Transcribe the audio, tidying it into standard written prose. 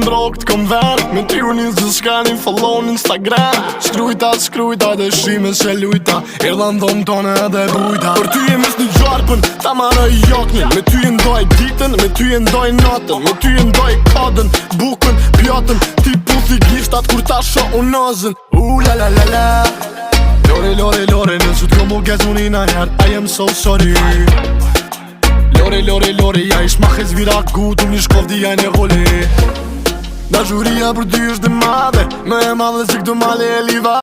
kom drogë, t'kom verë Me ty unë një zë një follow në Instagram Shkrujta dhe shime se lujta Erdha në dhomë tone edhe bujta Për ty e mes një gjarpën, ta marë i jaknin Me ty e ndoj ditën, me ty e ndoj natën Me ty e ndoj kadën, bukën, pjatën Ti puthi gishtat kur ta sho unazën La la la la Lore, nësë t'ko mu gëzuni na her I am so sorry Lore, ja ish ma khezvira gut Unë ish kovdi ja një goli Da zhuria për ty është dhe madhe Me e madhe si këtë male e liva